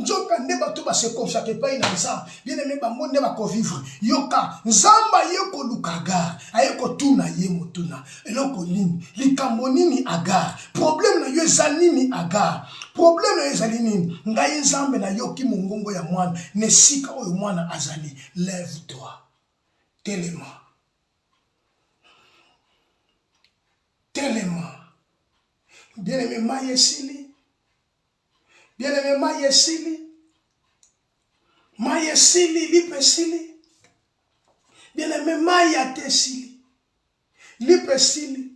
nzoka ndeba to ba se consacrer pas ina Nzamba. Bien aimé ba monde ba ko vivre. Yoka Nzamba yeko lukaga, ayeko tuna ye motuna. Eloko nini? Likambo nini Agar? Problème na yo ezalini Agar. Problème na yo ezalini. Ngai Nzambe na yoki mongongo ya mwana. Nesika oyo mwana azali. Lève-toi. Tellement. Tellement. Bien-aimé Mayesili. Bien-aimé Mayesili. Mayesili lipesili. Bien-aimé Mayatesili. Lipesili.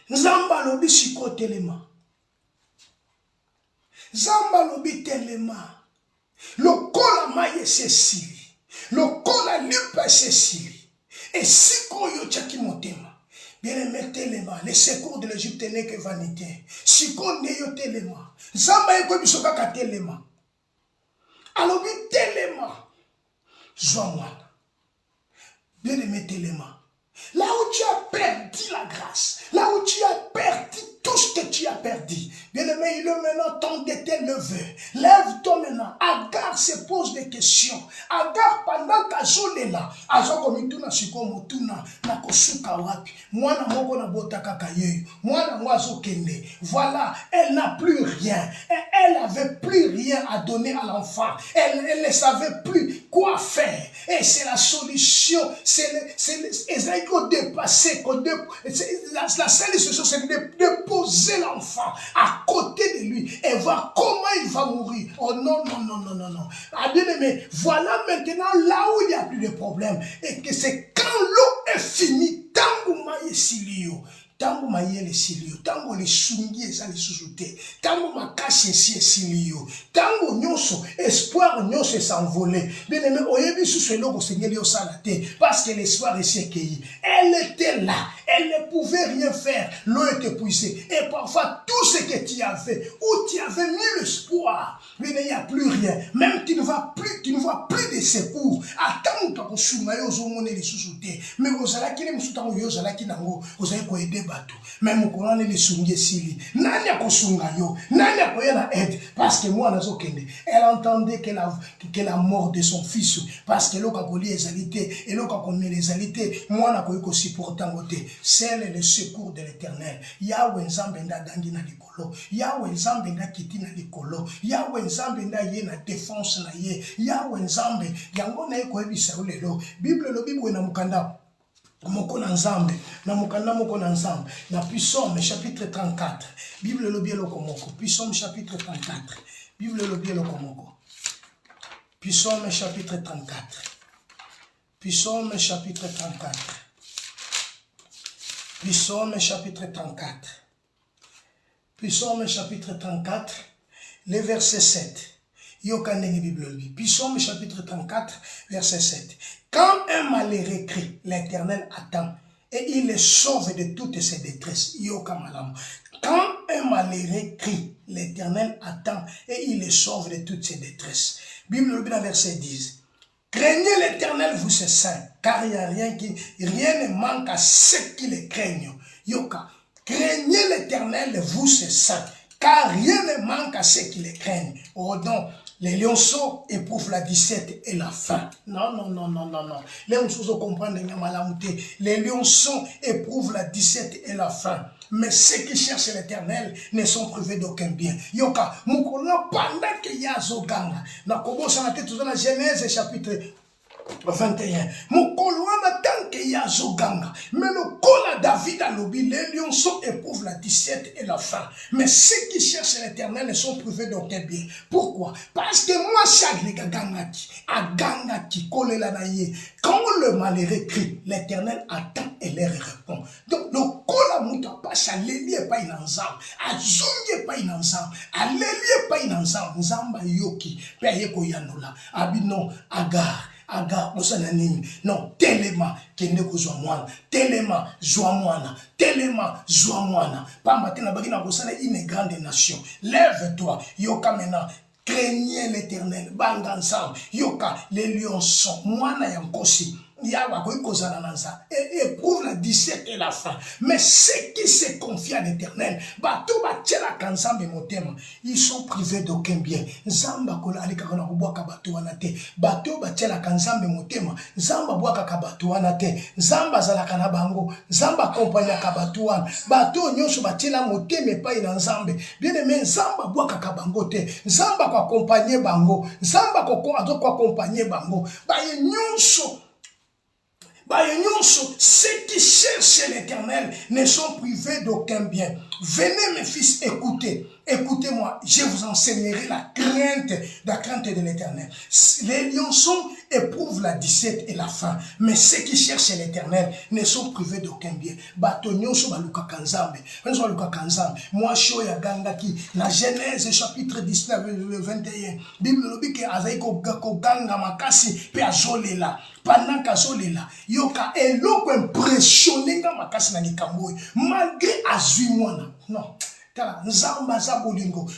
Nzamba lobi siko telema. Nzamba lobi telema. Lokola Mayesili. Lokola lipesili. Et siko yo chaki motema. Bien-aimé, téléma. Les secours de l'Égypte n'est que vanité. Si qu'on est yo téléma. Zamba yeko bisoka ka téléma. Alors, oui, téléma. Joie-moi. Bien-aimé, téléma. Là où tu as perdu la grâce, là où tu as perdu tout ce que tu as perdu, bien-aimé, il est maintenant temps de te lever. Lève-toi maintenant. Agar se pose des questions. Agar, pendant qu'Azol est là, Azol komituna sikomo tuna na kosuka wapi. Mwana moko na bota kakayeyo. Mwana mwazo kende. Voilà, elle n'a plus rien. Elle n'avait plus rien à donner à l'enfant. Elle ne savait plus quoi faire. Et c'est la solution. C'est dépasser. La seule solution, c'est de poser l'enfant à côté de lui et voir comment il va mourir. Oh non, non, non, non, non, non. Ah, bien aimé, voilà maintenant là où il n'y a plus de problème. Et que c'est quand l'eau est finie, tango maye silio. Tango mayele silio, tango le sungi eza le susute, tango makasi esi silio, tango nyonso, espoir nyonso s'envoler. Bien aimé, oyebi sous ce logo sengeli au salate, parce que l'espoir est accueilli. Elle était là, elle ne pouvait rien faire, l'eau était épuisée. Et parfois, tout ce que tu as fait, où tu avais mis l'espoir, mais il n'y a plus rien. Même tu ne vois plus de secours. Attends, tu as soumaillé aux hommes les susute. Mais vous allez qui les moussoutans, vous allez qui n'ango, vous allez quoi aider. Même quand les sungi sili, nani akosunga yo, nani akoyana aide, parce que moi nazo kende, elle entendait que la mort de son fils, parce que l'oka koli ezalité, et l'oka koni les alité, moi nakoy ko supporter ngote, c'est le secours de l'Éternel. Yahweh nzambe nda dangi na likolo, Yahweh nzambe nda kiti na likolo, Yahweh nzambe nda ye na défense na ye, Yahweh nzambe yango na ko ebisa lelo. Bible lo Bible na mukanda moko na nzambe na mukanda moko na nzambe na Psaume chapitre 34 Bible lo bielo komoko Psaume chapitre 34 Bible lo bielo komoko Psaume chapitre 34 Psaume chapitre 34 Psaume chapitre 34 Psaume chapitre 34 le verset 7. Psaume chapitre 34, verset 7. Quand un malheureux crie, l'Éternel attend et il le sauve de toutes ses détresses. Quand un malheureux crie, l'Éternel attend et il le sauve de toutes ses détresses. Bible dans verset 10. Craignez l'Éternel, vous ses saints, car il n'y a rien ne manque à ceux qui le craignent. Yoka. Craignez l'Éternel, vous ses saints, car rien ne manque à ceux qui le craignent. Oh non. Les lionceaux éprouvent la 17 et la faim. Non, non, non, non, non, non. Les lionceaux comprennent les lionceaux éprouvent la 17 et la faim. Mais ceux qui cherchent l'Éternel ne sont privés d'aucun bien. Yoka, mukona pendant que yazo ganga. Na kobosa na tête dans la Genèse chapitre 21. Mukoloana tant que yazo ganga. Mais le kola David a lobby, les lionceaux éprouvent la 17 et la faim. Mais ceux qui cherchent l'Éternel ne sont privés d'aucun bien. Pourquoi? Parce que moi, chaque gangaki, a gangaki, kole la naye. Quand le malheureux crie, l'Éternel attend et leur répond. Donc, le kola muta passe à l'élie pas une ensemble, à zonye pas une ensemble, à l'élie pas une ensemble, nzamba yoki, paye koyanola, abino, agar. Aga, non, téléma, kende kozwa mwana, téléma, zwa mwana, téléma, zwa mwana. Pambatena bagina kosala une grande nation. Lève-toi, yoka maintenant. Craignez l'Éternel, banga ensemble, yoka, les lions sont, mwana yankosi. Et éprouve la 17 et la fin. Mais ceux qui se confient à l'Éternel, ils sont privés d'aucun bien. Zamba kola alikaka na kubwaka bato wana te. Bato batielaka nzambe motema. Zamba bwakaka bato wana te. Zamba azalaka na bango. Zamba akompanyaka bato wana. Bato nyonso batiela motema epai na nzambe. Bien aimé, Zamba bwakaka bango te. Zamba kwa accompagner bango. Zamba kwa accompagner bango. Baye nyonso. Ceux qui cherchent l'Éternel ne sont privés d'aucun bien. venez mes fils, écoutez. Écoutez-moi, je vous enseignerai la crainte de l'Éternel. Les lionçons éprouvent la disette et la faim, mais ceux qui cherchent l'Éternel ne sont privés d'aucun bien. Batonyoso baluka kanzambe. Moi, shoya gangaki. La Genèse chapitre 19, 21. Bible lobi ke azaiko ganga makasi pe azolela. Pendant qu'azolela, yoka eloko impressionné nga makasi na likambo. Malgré azui mwana. Non.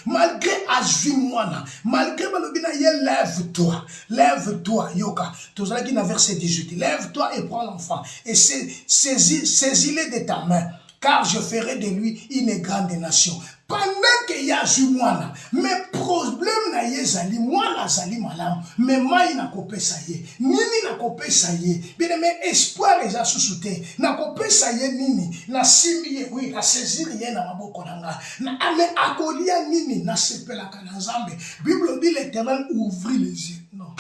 Malgré Azuimwana, malgré Malobina, lève-toi, lève-toi, Yoka. Tozalaki na verset 18, lève-toi et prends l'enfant, et saisis-le de ta main, car je ferai de lui une grande nation. Pendant que y a Azuimwana, mais problème na yezali, mwana zali malam, mais mai na kopesa ye, nini na kopesa ye, bien mais espoir eza susute, na kopesa ye nini, na simi oui, na saisir ye na maboko nanga, na ame akolia nini, na sepela kanazambe. Bible dit l'Éternel ouvrit les yeux. Non,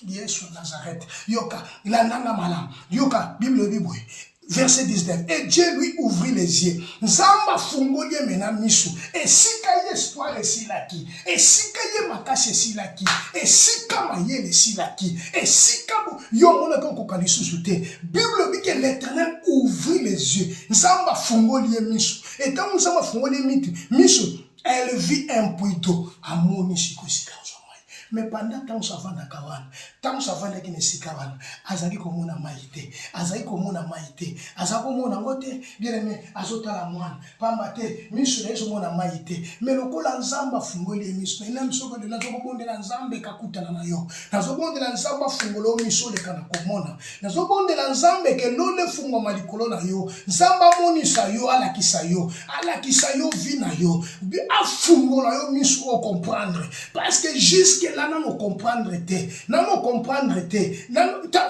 Yesu Nazareth, yoka, landanga malam, yoka, Bible dit oui. Verset 19. Et Dieu lui ouvrit les yeux. Nzamba fungolie mena misu. Et sika ye espoir esilaki. Et sika ye makasi esilaki. Et sika mayele esilaki. Et sika yomona koko kalisusu te. Bible dit que l'Éternel ouvrit les yeux. Nzamba fungolie misu. Et quand nzamba fungolie misu, elle vit un puits d'eau. Amoni siko sika. Mais pendant tant ça va na kawana, tant ça va na kine sikawana, azaki komona maïté, azaki komona maïté, azaki komona ngote, bien aimé, azota la moine, pambate, misu na yeso mona maïté, mais lokola nzamba fungoli misu, ina misoko de nazo bonde na nzambe kakutana na yo, nazo bonde na nzamba fungolo misu le kana komona, nazo bonde na nzambe ke lole fungo malikolo na yo, nzamba moni sa yo ala kisa yo vi na yo, bi afungola yo misu o comprendre, parce que jusque là non comprendre te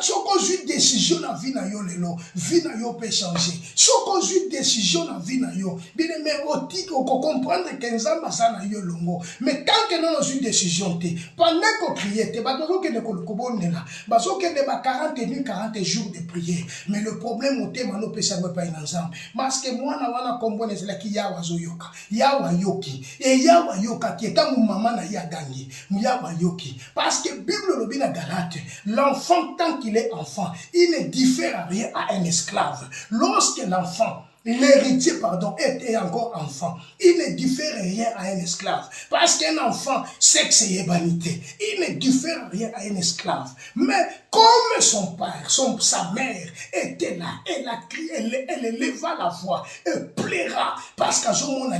soko zui décision na vie na yo lelo vie na yo peut changer soko zui décision na vie na yo bien mais otiki oko comprendre que nzamba sa na yo longo mais tant que non zui décision te pendant que prier te bato ke ne kolobonela baso ke ne ba 40 jours de prière mais le problème au tema no pesa pas na nzamba parce que moi na wana kombone zela ki yawa zoyoka yawa yoki et yawa yoka ki etangu mama na ya gangi yawa yoki parce que Bible le dit dans Galate, l'enfant tant qu'il est enfant, il ne diffère rien à un esclave. Lorsque l'enfant l'héritier, est encore enfant. Il ne diffère rien à un esclave. Parce qu'un enfant, sexe et vanité. Il ne diffère rien à un esclave. Mais comme son père, sa mère était là, elle a crié, elle éleva la voix, elle plaira. Parce qu'à ce moment-là,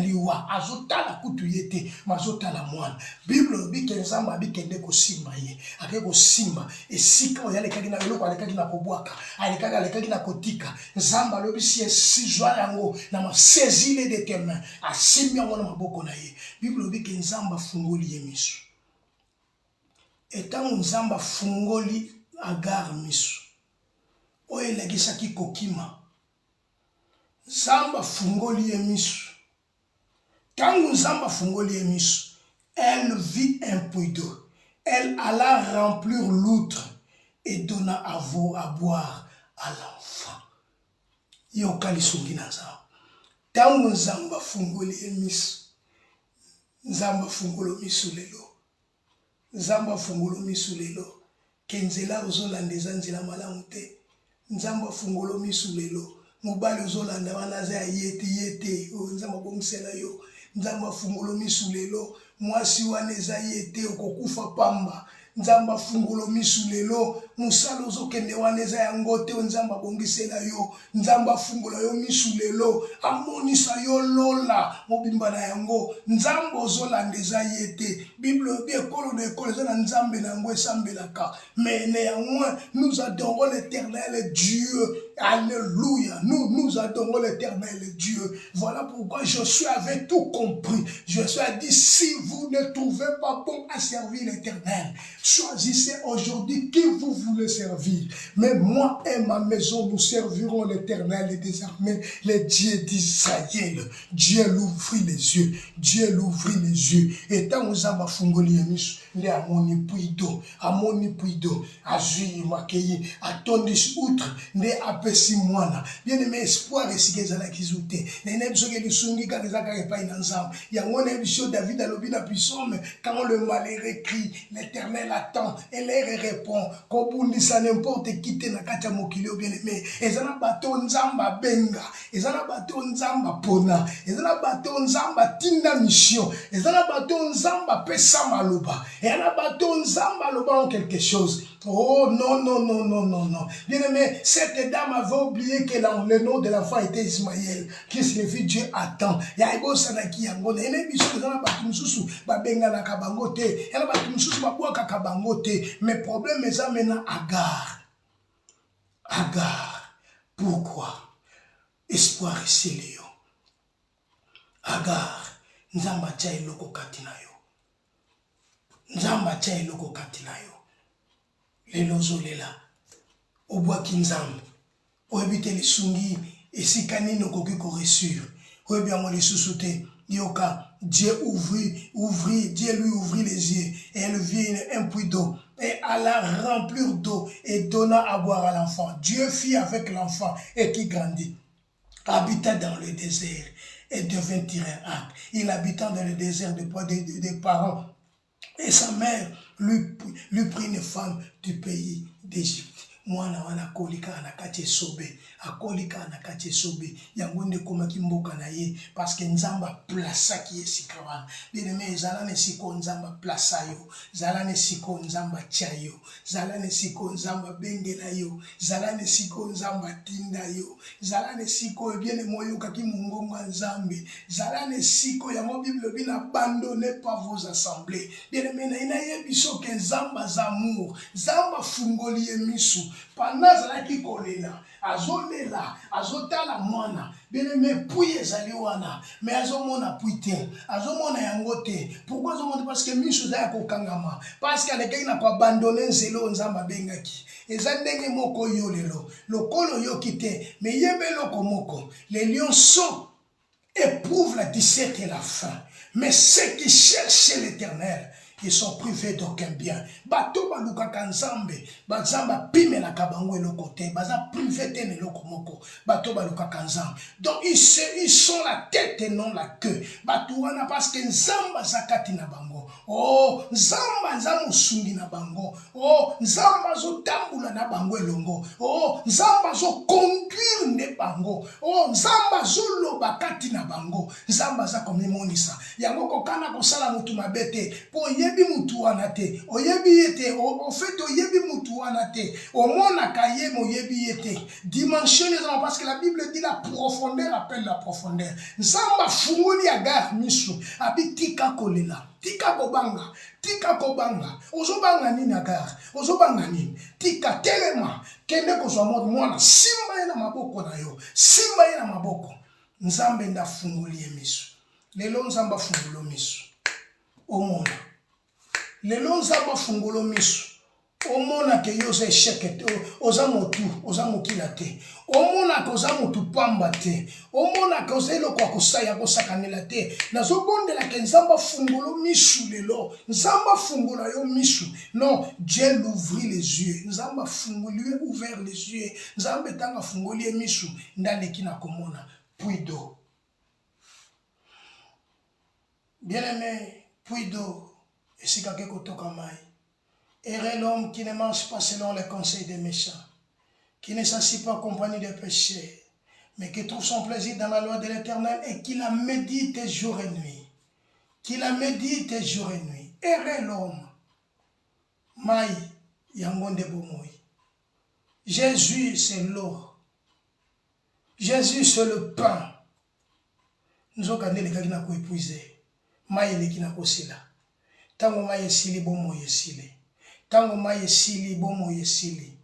azota la koutuyete, mazota la moine. Bible dit que les hommes habitent des kosimaye, avec simba. Et si quand il y a les kagina velo, les kagina kobuaka, les kagina kotika, zamba lobi si joie yango na ma saisi les de tes mains asimi yango na maboko na ye. Bible dit que nzamba fungoli ye misu. Etant nzamba fungoli agar misu. Oye legisaki kokima. Nzamba fungoli ye misu. Tangu nzamba fungoli ye misu, elle vit un puits d'eau. Elle alla remplir l'outre et donna à boire à l'enfant. Yokali sungi na nzamba. Tangu nzamba fungoli ye misu. Nzamba fungolo misu lelo. Nzamba fungolo misu lelo. Kenzela ozolanda eza nzela malamu te. Nzamba fungolo misu lelo. Mobali ozolanda wana za yete nzamba bongsela yo. Nzamba fungolo misu lelo. Mwasi wana eza yete okokufa pamba. Nzamba fungolo misu lelo. Musalo zokende wana eza yango te nzamba bongisela yo. Nzamba fungolo yo misu lelo. Amonisa yo lola mobimba na yango. Nzamba ozolanda eza yete. Bible bi ekolo na ekolo eza na nzambe na yango esambelaka. Mais néanmoins nous adorons l'Éternel Dieu. Alléluia. Nous adorons l'Éternel Dieu. Voilà pourquoi Josué avait tout compris. Josué a dit, si vous ne trouvez pas bon à servir l'Éternel, choisissez aujourd'hui qui vous voulez servir. Mais moi et ma maison, nous servirons l'Éternel des armées, le Dieu d'Israël. Dieu l'ouvrit les yeux. Dieu l'ouvrit les yeux. Et tant que nous avons fungoli misu, nde amoni puido azui makei atondisi outre nde apesi mwana bien aimé espoir esika ezalaki zute nayebi soki lisungi kaka eza kaka epai na nzambe yango nayebi so David alobi na psaume quand le malheureux crie l'Éternel attend et leur répond kobundisa n'importe qui te na kati ya mokili bien aimé eza na bato nzambe abenga eza na bato nzambe apona eza na bato nzambe atinda mission eza na bato nzambe apesa maloba eza na bato nzambe aloba en quelque chose. Oh non, non, non, non, non, non. Bien aimé, cette dame avait oublié que le nom de l'enfant était Ismaël, qui signifie Dieu attend. Yaibo sanaki yango. Ene biso na batu mususu babenga na kabangote. Ena batu mususu babwaka kabangote. Mais problème eza mena Agar. Agar. Pourquoi? Espoir esili yo. Agar. Nzamba tia eloko kati na yo. Nzamba tia eloko kati na yo. Lelo zolela obwaki nzambe oyebite lisungi esika nini okoki koresure oyebi yango lisusu te yoka Dieu lui ouvrit les yeux et elle vit un puits d'eau et alla remplir d'eau et donna à boire à l'enfant. Dieu fit avec l'enfant et qui grandit habita dans le désert et devint tyrannique. Il habita dans le désert des parents. Et sa mère lui prit une femme du pays d'Égypte. Mwana wana kolika na kati sobe akolika na kati sobe yango nde komaki mboka na ye parce que nzamba plaça ki esika wana bien aimé zala ne siko nzamba plaça yo zala ne siko nzamba tia yo zala ne siko nzamba bengela yo zala ne siko nzamba tinda yo zala ne siko bien moyo kaki mungongo nzambe zala ne siko yango Bible bina abandonnez pas vos assemblées bien aimé na ina yebiso ke nzamba zamour nzamba fungoli emisu pendant zalaki kolela azolela azotala mwana bien-aimé puye ezali wana mais azomona puye te azomona yango te pourquoi azomona parce que miso za ya kokangama parce que alekaki na koabandone nzela nzambe abengaki eza ndenge moko yo lelo lokolo yoki te mais yebe eloko moko les lionceaux éprouvent la disette et la faim mais ceux qui cherchent l'Éternel ils sont privés d'aucun bien. Bato baluka kanzambe, bazamba pime la kabango eloko te, baza privé te ne loko moko. Bato baluka kanzambe. Donc ils sont la tête et non la queue. Bato wana parce que nzamba zakati na bango. Oh, nzamba nzamu sungi na bango. Oh, nzamba zo tambula na bango elongo. Oh, nzamba zo conduire ne bango. Oh, nzamba zo loba kati na bango. Nzamba za komimonisa. Yango kokana kosala mutu mabete. Po oyebi mutu wana te oyebi yete en fait oyebi mutu wana te omona kaye moyebi yete dimension les hommes parce que la Bible dit la profondeur appelle la profondeur nzamba fungoli Agar misu abitika kolela tika kobanga ozobanga nini Agar ozobanga nini tika telema kende kozwa mwana simba ye na maboko na yo simba ye na maboko nzambe nda fungoli emisu lelo nzamba fungulo misu omona lelo nzamba fungolo misu omona ke yo ze échec oza motu oza mokila te omona ke oza motu pamba te omona ke oza eloko ya kosaya kosakanela te nazobondela ke nzamba fungolo misu lelo nzamba fungola yo misu non Dieu l'ouvrit les yeux nzamba fungoli ouvert les yeux nzambe tanga fungoli misu ndaleki na komona puits d'eau bien aimé puits d'eau et si quelqu'un kotoka mai errez l'homme qui ne marche pas selon les conseils des méchants, qui ne s'assied pas en compagnie des pécheurs, mais qui trouve son plaisir dans la loi de l'Éternel et qui la médite jour et nuit. Qui la médite jour et nuit. Errez l'homme. Mai yangonde bomoy. Jésus c'est l'eau. Jésus c'est le pain. Nous avons gagné les gars qui n'ont pas épuisé. Mai les qui n'ont pas sila. Tango mai esili bomoy esili. Tango mai esili bomo esili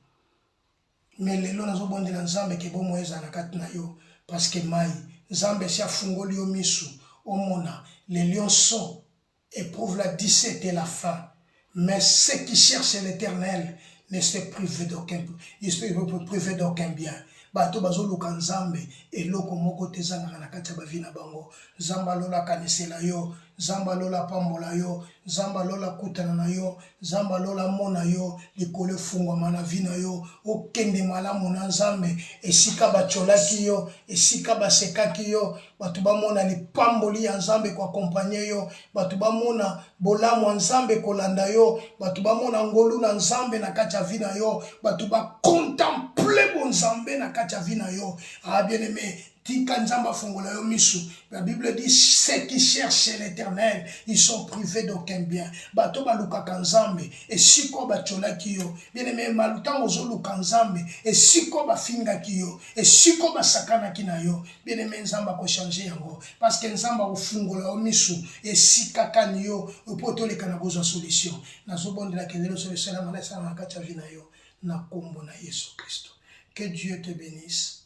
mais lelo nazobondela nzambe ke bomo ezala kati na yo parce que mai nzambe si afungoli yo misu omona les lionceaux éprouvent la disette et la faim mais ceux qui cherchent l'Éternel ne se privent d'aucun bien bato bazoluka nzambe eloko moko te ezangaka na kati ya bavi na bango. Nzambe alola kanisela yo, nzambe alola pambola yo, nzambe alola kutana na yo, nzambe alola mona yo likolo efungwama na vi na yo, okende malamu na nzambe esika bacholaki yo, esika basekaki yo, bato bamona lipamboli ya nzambe koakompanye yo, bato bamona bolamu ya nzambe kolanda yo, bato bamona ngolu na nzambe na kati ya vi na yo, bato bakontemple bo nzambe na kati ya vi na yo. Ah bien aimé, tika nzambe afongola yo misu. La Bible dit ceux qui cherchent l'éternel, ils sont privés d'aucun bien. Bato balukaka nzambe esiko bacholaki yo. Bien aimé, malutango zoluka nzambe esiko bafingaki yo, esiko basakanaki na yo. Bien aimé, nzambe ko changer yango parce que nzambe afongola yo misu esika kani yo opotoleka na kozwa solution. Nazobondela kelelo solution na malesa na kati ya vi na yo na kombo na Yesu Kristo. Que Dieu te bénisse.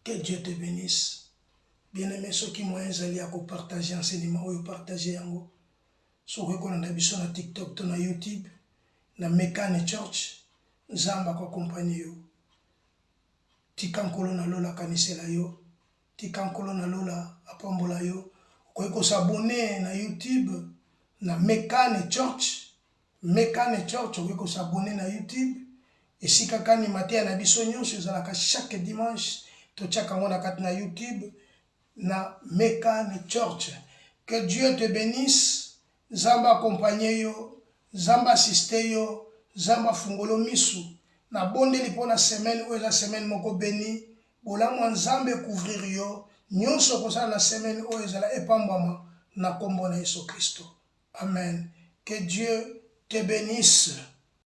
Que Dieu te bénisse. Bien-aimé, ceux qui m'ont aidé à partager enseignement ou partager yango. Ceux qui ont biso na TikTok, to na YouTube, na Mekane Church, nzamba ko accompagner yo. Tikankolo na lola kanisela yo, tikankolo na lola apambola yo. Ko s'abonner na YouTube, na Mekane Church, Mekane Church, ko s'abonner na YouTube. Et si kakani matin na biso nyonso ezalaka chaque dimanche, to tchaka ngona kat na YouTube na Mekane Church. Que Dieu te bénisse. Zamba accompagner yo, Zamba assister yo, Zamba fungolo misu. Na bonde li pona semaine ou la semaine moko béni. Bolamu nzambe couvrir yo. Nyonso kosala na semaine ou ezala epambama na kombo na Yesu Kristo. Amen. Que Dieu te bénisse.